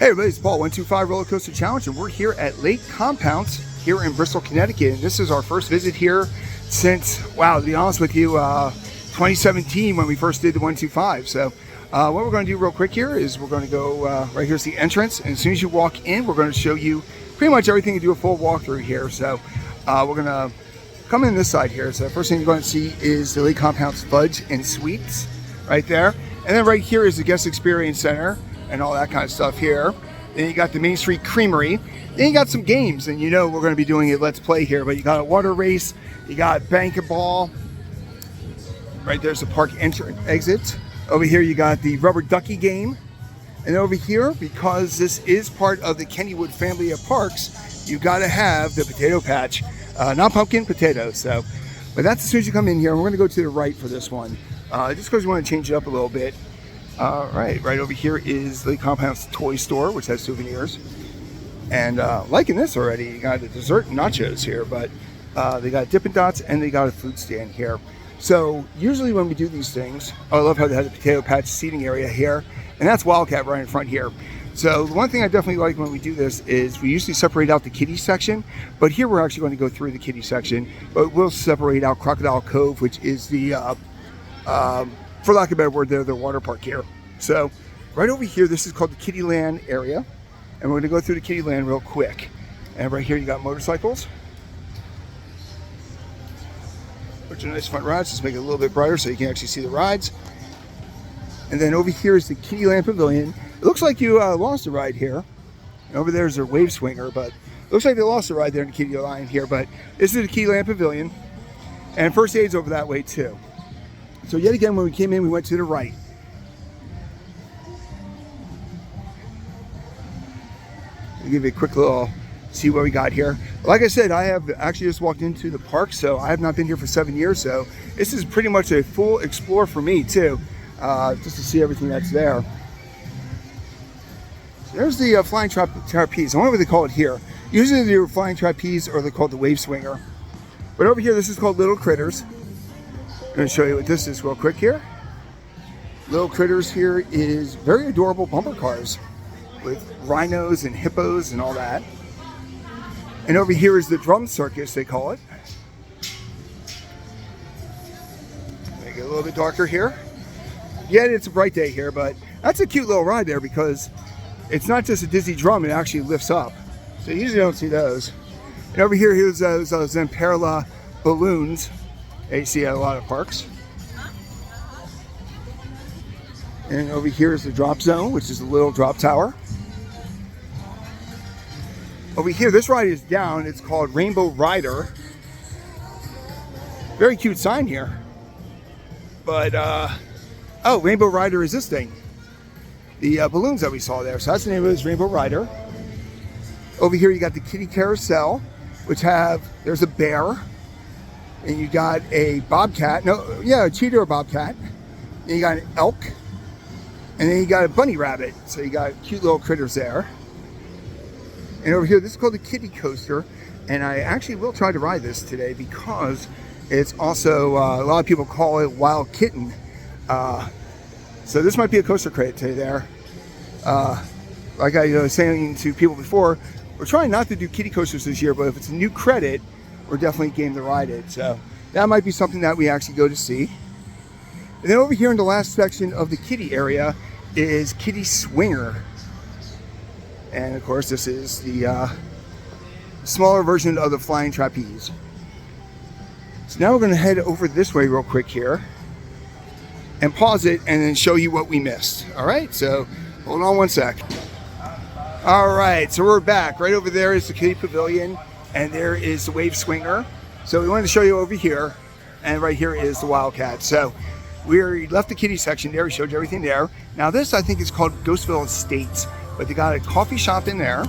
Hey everybody, it's Paul, 125 Roller Coaster Challenge, and we're here at Lake Compounce here in Bristol, Connecticut. And this is our first visit here since, wow, to be honest with you, 2017 when we first did the 125. So what we're going to do real quick here is we're going to go, right here's the entrance, and as soon as you walk in, we're going to show you pretty much everything and do a full walkthrough here. So we're going to come in this side here. So the first thing you're going to see is the Lake Compounce Fudge and Sweets right there. And then right here is the Guest Experience Center and all that kind of stuff here. Then you got the Main Street Creamery. Then you got some games, and you know we're going to be doing it Let's Play here, but you got a water race, you got bank and ball. Right there's the park entrance exit. Over here you got the rubber ducky game. And over here, because this is part of the Kennywood family of parks, you got to have the potato patch, not pumpkin, potatoes. So, but that's as soon as you come in here. We're going to go to the right for this one, just because we want to change it up a little bit. Right over here is Lake Compounce Toy Store, which has souvenirs. And liking this already, you got the dessert and nachos here, but they got Dippin' Dots and they got a food stand here. So usually when we do these things, I love how they have the potato patch seating area here, and that's Wildcat right in front here. So the one thing I definitely like when we do this is we usually separate out the kiddie section, but here we're actually going to go through the kiddie section, but we'll separate out Crocodile Cove, which is the for lack of a better word, they're the water park here. So right over here, this is called the Kiddie Land area. And we're gonna go through the Kiddie Land real quick. And right here, you got motorcycles. Which are nice front rides. Let's make it a little bit brighter so you can actually see the rides. And then over here is the Kiddie Land Pavilion. It looks like you lost a ride here. And over there is their wave swinger, but it looks like they lost a ride there in the Kiddie Land here. But this is the Kiddie Land Pavilion. And first aid's over that way too. So yet again, when we came in, we went to the right. I'll give you a quick little see what we got here. Like I said, I have actually just walked into the park, so I have not been here for 7 years. So this is pretty much a full explore for me too, just to see everything that's there. So there's the flying trapeze. I wonder what they call it here. Usually they're flying trapeze or they're called the wave swinger. But over here, this is called Little Critters. I'm going to show you what this is real quick here. Little Critters here is very adorable bumper cars with rhinos and hippos and all that. And over here is the drum circus, they call it. Make it a little bit darker here. Yeah, it's a bright day here, but that's a cute little ride there because it's not just a dizzy drum, it actually lifts up. So you usually don't see those. And over here, here's those Zamperla balloons. You see at a lot of parks. And over here is the drop zone, which is a little drop tower. Over here, this ride is down. It's called Rainbow Rider. Very cute sign here. But, oh, Rainbow Rider is this thing. The balloons that we saw there. So that's the name of this, Rainbow Rider. Over here, you got the Kitty Carousel, which there's a bear. And you got a bobcat, a cheetah or bobcat. And you got an elk. And then you got a bunny rabbit. So you got cute little critters there. And over here, this is called the Kiddie Coaster. And I actually will try to ride this today because it's also, a lot of people call it Wild Kitten. So this might be a coaster credit today there. Like I was saying to people before, we're trying not to do kiddie coasters this year, but if it's a new credit, we're definitely game to ride it. So that might be something that we actually go to see. And then over here in the last section of the kiddie area is Kiddie Swinger. And of course, this is the smaller version of the flying trapeze. So now we're going to head over this way real quick here and pause it and then show you what we missed. All right, so hold on one sec. All right, so we're back. Right over there is the Kiddie Pavilion. And there is the wave swinger. So we wanted to show you over here. And right here is the Wildcat. So we left the kiddie section there. We showed you everything there. Now this, I think, is called Ghostville Estates. But they got a coffee shop in there.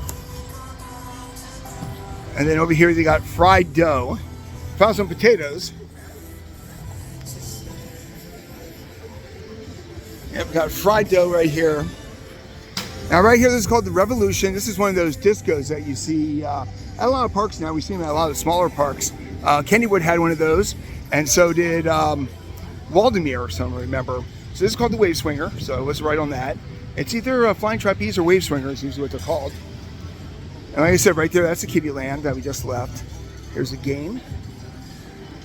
And then over here, they got fried dough. Found some potatoes. Yep, we got fried dough right here. Now right here, this is called the Revolution. This is one of those discos that you see at a lot of parks now. We see them at a lot of smaller parks. Kennywood had one of those, and so did Waldemere, if someone remember. So this is called the Wave Swinger, so let's ride on that. It's either a flying trapeze or wave swinger is usually what they're called. And like I said, right there, that's the Kiddie Land that we just left. Here's a game.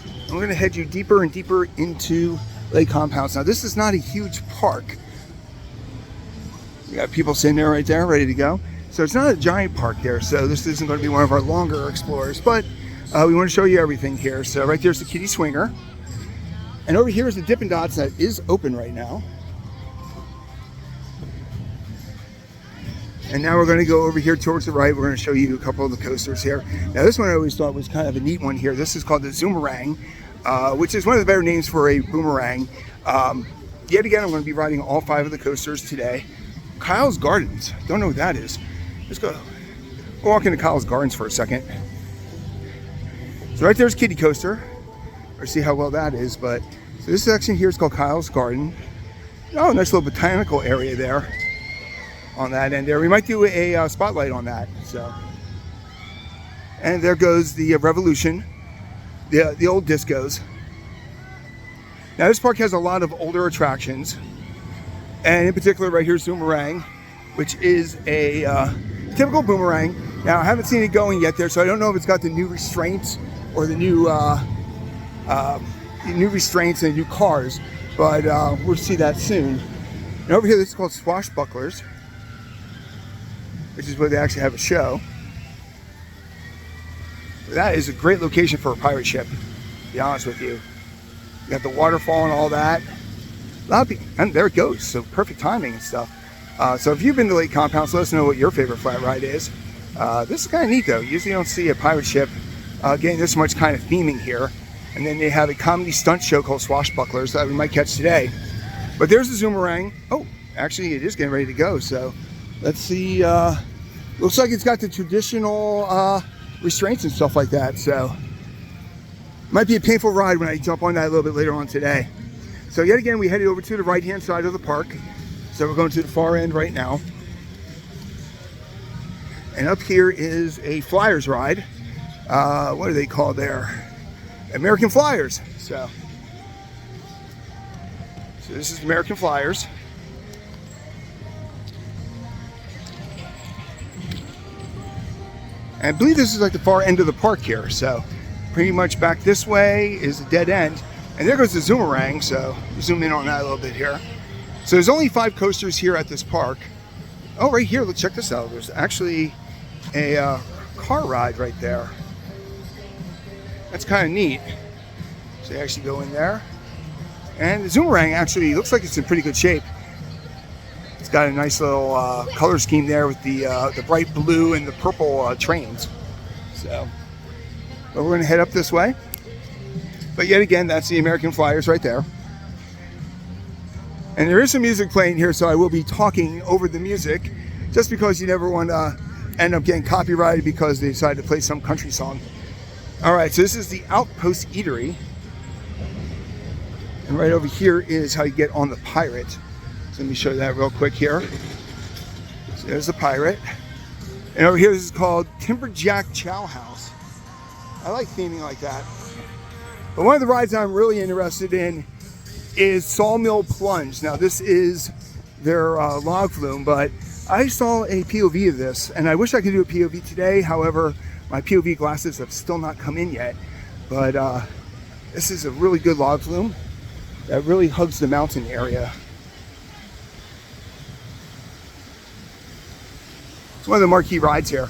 And we're going to head you deeper and deeper into Lake Compounce. Now, this is not a huge park. We got people sitting there right there, ready to go. So it's not a giant park there, so this isn't going to be one of our longer explorers, but we want to show you everything here. So right there's the Kiddie Swinger. And over here is the Dippin' Dots that is open right now. And now we're going to go over here towards the right. We're going to show you a couple of the coasters here. Now this one I always thought was kind of a neat one here. This is called the Zoomerang, which is one of the better names for a boomerang. Yet again, I'm going to be riding all 5 of the coasters today. Kyle's Gardens, don't know what that is. Let's go walk into Kyle's Gardens for a second. So right there's Kiddie Coaster. Or see how well that is. But so this section here is called Kyle's Garden. Oh, nice little botanical area there on that end there. We might do a spotlight on that. So, and there goes the Revolution, the old discos. Now this park has a lot of older attractions, and in particular right here is Zoomerang, which is a typical boomerang. Now I haven't seen it going yet there, so I don't know if it's got the new restraints or the new restraints and new cars, but we'll see that soon. And over here this is called Swashbucklers, which is where they actually have a show. That is a great location for a pirate ship, to be honest with you. You got the waterfall and all that. And there it goes, so perfect timing and stuff. So if you've been to Lake Compounce, let us know what your favorite flat ride is. This is kind of neat though. Usually you don't see a pirate ship getting this much kind of theming here. And then they have a comedy stunt show called Swashbucklers that we might catch today. But there's the Zoomerang. Oh, actually it is getting ready to go. So let's see. Looks like it's got the traditional restraints and stuff like that. So might be a painful ride when I jump on that a little bit later on today. So yet again, we headed over to the right-hand side of the park. So we're going to the far end right now. And up here is a Flyers ride. What are they called there? American Flyers. So this is American Flyers. And I believe this is like the far end of the park here. So pretty much back this way is a dead end. And there goes the Zoomerang. So zoom in on that a little bit here. So there's only 5 coasters here at this park. Oh, right here, let's check this out. There's actually a car ride right there. That's kind of neat. So you actually go in there. And the Zoomerang actually looks like it's in pretty good shape. It's got a nice little color scheme there with the bright blue and the purple trains. So, but we're going to head up this way. But yet again, that's the American Flyers right there. And there is some music playing here, so I will be talking over the music, just because you never want to end up getting copyrighted because they decided to play some country song. All right, so this is the Outpost Eatery. And right over here is how you get on the Pirate. So let me show you that real quick here. So there's the Pirate. And over here, this is called Timberjack Chow House. I like theming like that. But one of the rides I'm really interested in is Sawmill Plunge. Now this is their log flume, but I saw a POV of this, and I wish I could do a POV today. However, my POV glasses have still not come in yet. But this is a really good log flume that really hugs the mountain area. It's one of the marquee rides here.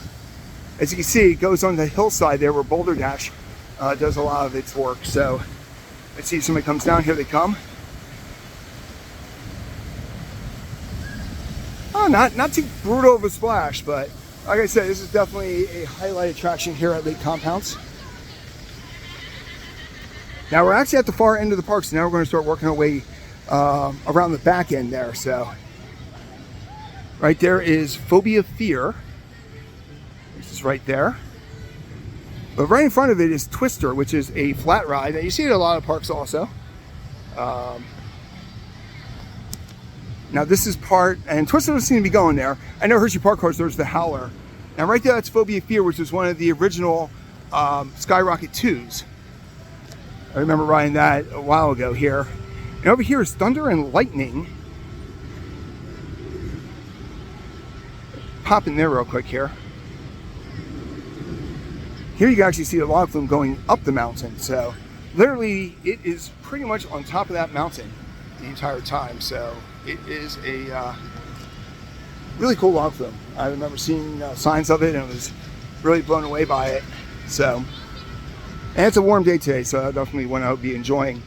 As you can see, it goes on the hillside there where Boulder Dash does a lot of its work. So let's see if somebody comes down. Here they come. Oh, not too brutal of a splash, but like I said, this is definitely a highlight attraction here at Lake Compounce. Now we're actually at the far end of the park, so now we're going to start working our way around the back end there. So right there is Phobia Fear, which is right there. But right in front of it is Twister, which is a flat ride. And you see it at a lot of parks also. Now this is part, and Twister doesn't seem to be going there. I know Hershey Park Course, there's the Howler. Now right there, that's Phobia Fear, which is one of the original Skyrocket 2s. I remember riding that a while ago here. And over here is Thunder and Lightning. pop in there real quick here. Here you can actually see the log flume going up the mountain. So literally it is pretty much on top of that mountain the entire time. So it is a really cool log flume. I remember seeing signs of it and was really blown away by it. So, and it's a warm day today, so I definitely want to be enjoying.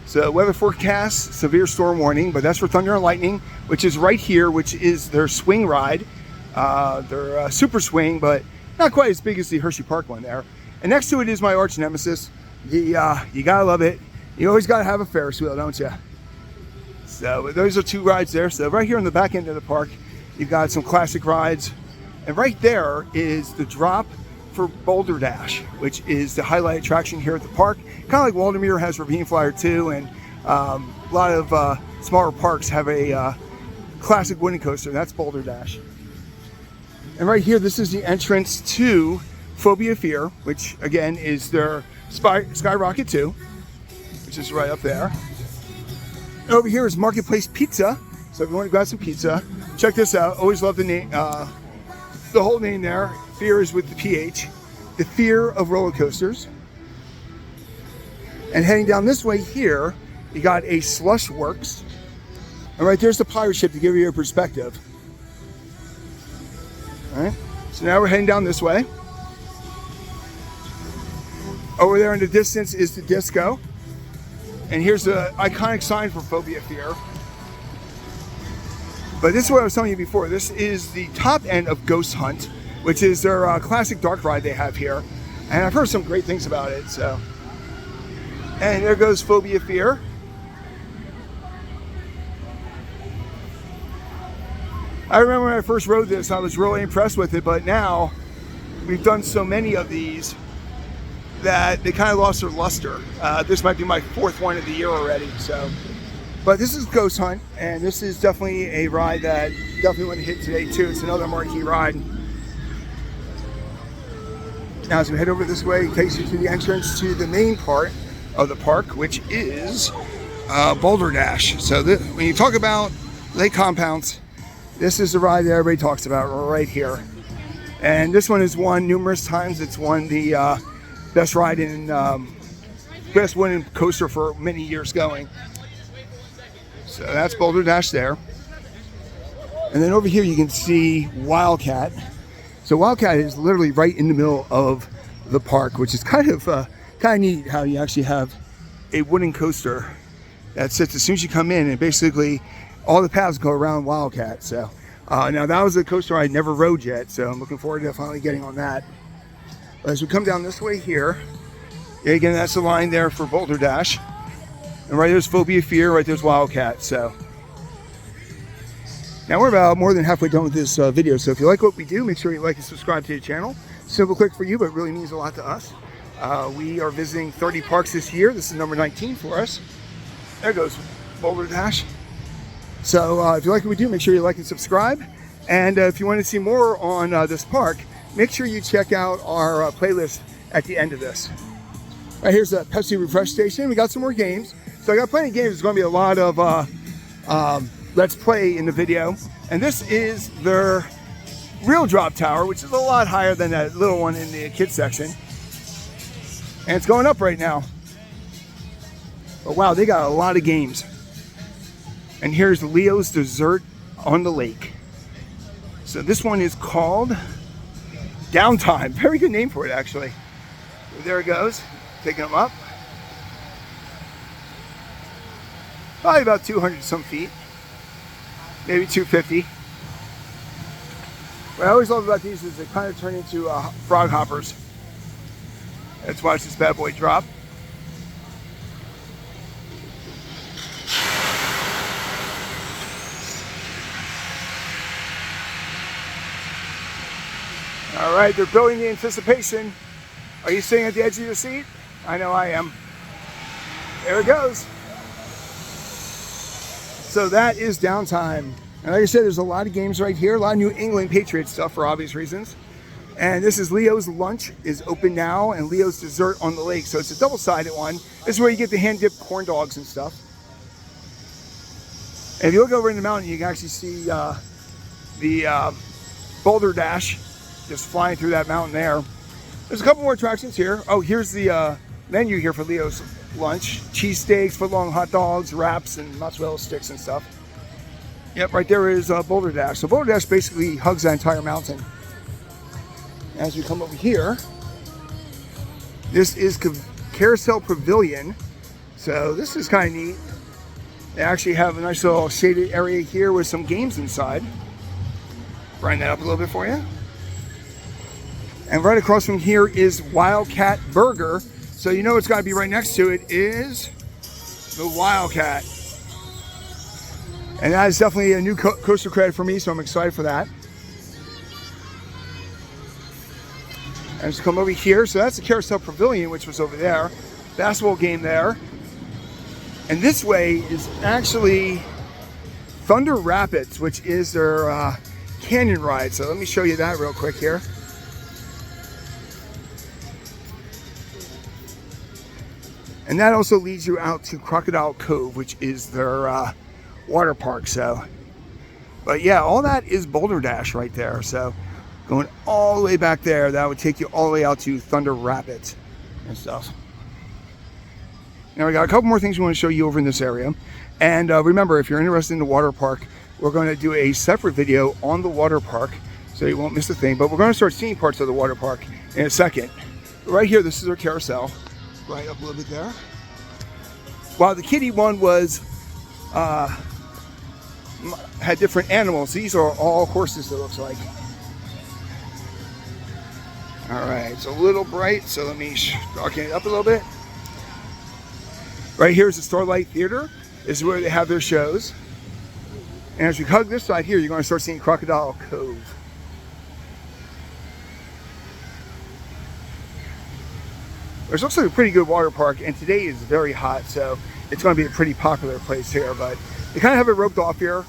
So weather forecast, severe storm warning, but that's for thunder and lightning, which is right here, which is their swing ride. Their super swing, but not quite as big as the Hershey Park one there. And next to it is my arch nemesis. You gotta love it. You always gotta have a Ferris wheel, don't you? So those are two rides there. So right here on the back end of the park, you've got some classic rides. And right there is the drop for Boulder Dash, which is the highlight attraction here at the park. Kind of like Waldameer has Ravine Flyer too, and a lot of smaller parks have a classic wooden coaster. That's Boulder Dash. And right here, this is the entrance to Phobia Fear, which again is their Skyrocket 2, which is right up there. And over here is Marketplace Pizza. So if you want to grab some pizza, check this out. Always love the name, the whole name there. Fear is with the PH. The fear of roller coasters. And heading down this way here, you got a Slush Works. And right there's the pirate ship to give you a perspective. All right, so now we're heading down this way. Over there in the distance is the disco. And here's the iconic sign for Phobia Fear. But this is what I was telling you before. This is the top end of Ghost Hunt, which is their classic dark ride they have here. And I've heard some great things about it, so. And there goes Phobia Fear. I remember when I first rode this, I was really impressed with it, but now we've done so many of these that they kind of lost their luster. This might be my fourth one of the year already, so. But this is Ghost Hunt, and this is definitely a ride that definitely want to hit today too. It's another marquee ride. Now as we head over this way, it takes you to the entrance to the main part of the park, which is Boulder Dash. So when you talk about Lake Compounce, this is the ride that everybody talks about right here. And this one has won numerous times. It's won the best ride in, best winning coaster for many years going. So that's Boulder Dash there. And then over here you can see Wildcat. So Wildcat is literally right in the middle of the park, which is kind of neat how you actually have a wooden coaster that sits as soon as you come in, and basically all the paths go around Wildcat. So now that was a coaster I never rode yet, so I'm looking forward to finally getting on that. But as we come down this way here, again, that's the line there for Boulder Dash. And right there's Phobia Fear, right there's Wildcat. So now we're about more than halfway done with this video. So if you like what we do, make sure you like and subscribe to the channel. Simple, quick for you, but it really means a lot to us. We are visiting 30 parks this year. This is number 19 for us. There goes Boulder Dash. So if you like what we do, make sure you like and subscribe. And if you want to see more on this park, make sure you check out our playlist at the end of this. All right, here's the Pepsi Refresh Station. We got some more games. So I got plenty of games. There's going to be a lot of Let's Play in the video. And this is their real drop tower, which is a lot higher than that little one in the kids section. And it's going up right now. But wow, they got a lot of games. And here's Leo's Dessert on the Lake. So this one is called Downtime. Very good name for it, actually. There it goes. Taking them up. Probably about 200 some feet. Maybe 250. What I always love about these is they kind of turn into frog hoppers. Let's watch this bad boy drop. All right, they're building the anticipation. Are you sitting at the edge of your seat? I know I am. There it goes. So that is Downtime. And like I said, there's a lot of games right here, a lot of New England Patriots stuff for obvious reasons. And this is Leo's Lunch is open now, and Leo's Dessert on the Lake. So it's a double-sided one. This is where you get the hand-dipped corn dogs and stuff. And if you look over in the mountain, you can actually see the Boulder Dash, just flying through that mountain there. There's a couple more attractions here. Oh, here's the menu here for Leo's lunch. Cheesesteaks, foot-long hot dogs, wraps, and mozzarella sticks and stuff. Yep, right there is Boulder Dash. So Boulder Dash basically hugs that entire mountain. As we come over here, this is Carousel Pavilion. So this is kind of neat. They actually have a nice little shaded area here with some games inside. Brighten that up a little bit for you. And right across from here is Wildcat Burger. So you know it's got to be right next to it is the Wildcat. And that is definitely a new coaster credit for me, so I'm excited for that. And just come over here. So that's the Carousel Pavilion, which was over there. Basketball game there. And this way is actually Thunder Rapids, which is their canyon ride. So let me show you that real quick here. And that also leads you out to Crocodile Cove, which is their water park. So, but yeah, all that is Boulder Dash right there. So going all the way back there, that would take you all the way out to Thunder Rapids and stuff. Now we got a couple more things we want to show you over in this area. And remember, if you're interested in the water park, we're going to do a separate video on the water park, so you won't miss a thing. But we're going to start seeing parts of the water park in a second. Right here, this is our carousel. Right up a little bit there. While the kiddie one was had different animals, these are all horses, it looks like. All right, it's a little bright, so let me darken it up a little bit. Right here is the Starlight Theater. This is where they have their shows. And as you hug this side here, you're going to start seeing Crocodile Cove. There's also a pretty good water park, and today is very hot, so it's going to be a pretty popular place here. But they kind of have it roped off here.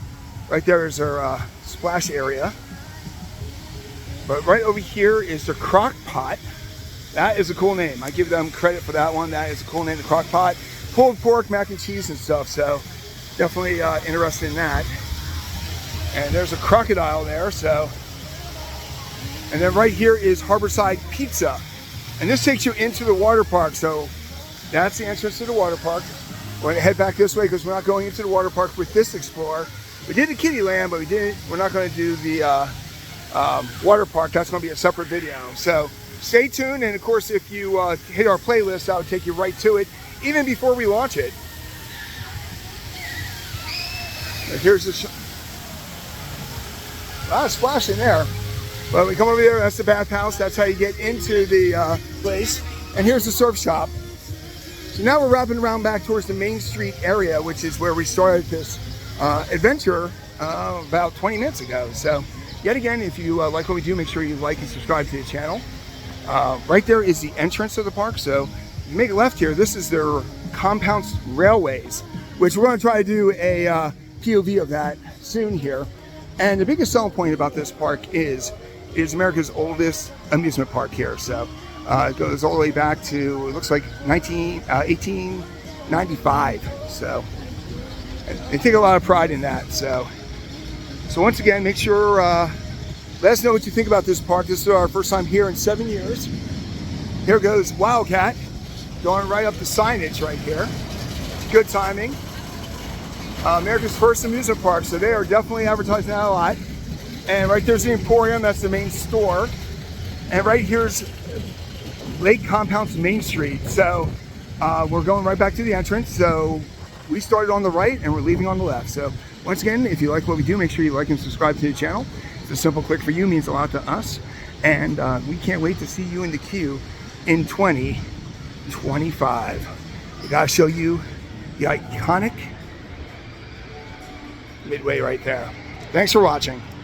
Right there is their splash area. But right over here is the Crock Pot. That is a cool name. I give them credit for that one. That is a cool name, the Crock Pot. Pulled pork, mac and cheese and stuff, so definitely interested in that. And there's a crocodile there, so. And then right here is Harborside Pizza. And this takes you into the water park, so that's the entrance to the water park. We're going to head back this way because we're not going into the water park with this Explorer. We did the Kiddie Land, but we're not going to do the water park. That's going to be a separate video. So stay tuned, and of course, if you hit our playlist, that would take you right to it, even before we launch it. But here's the a lot of splashing there. But we come over there, that's the bathhouse. That's how you get into the place. And here's the surf shop. So now we're wrapping around back towards the Main Street area, which is where we started this adventure about 20 minutes ago. So yet again, if you like what we do, make sure you like and subscribe to the channel. Right there is the entrance of the park. So you make a left here. This is their Compounce Railways, which we're going to try to do a POV of that soon here. And the biggest selling point about this park is America's oldest amusement park here. So it goes all the way back to, it looks like 1895. So they take a lot of pride in that. So once again, make sure, let us know what you think about this park. This is our first time here in 7 years. Here goes Wildcat, going right up the signage right here. Good timing. America's first amusement park, so they are definitely advertising that a lot. And right there's the Emporium, that's the main store. And right here's Lake Compounce Main Street. So we're going right back to the entrance. So we started on the right and we're leaving on the left. So once again, if you like what we do, make sure you like and subscribe to the channel. It's a simple click for you, means a lot to us. And we can't wait to see you in the queue in 2025. We gotta show you the iconic Midway right there. Thanks for watching.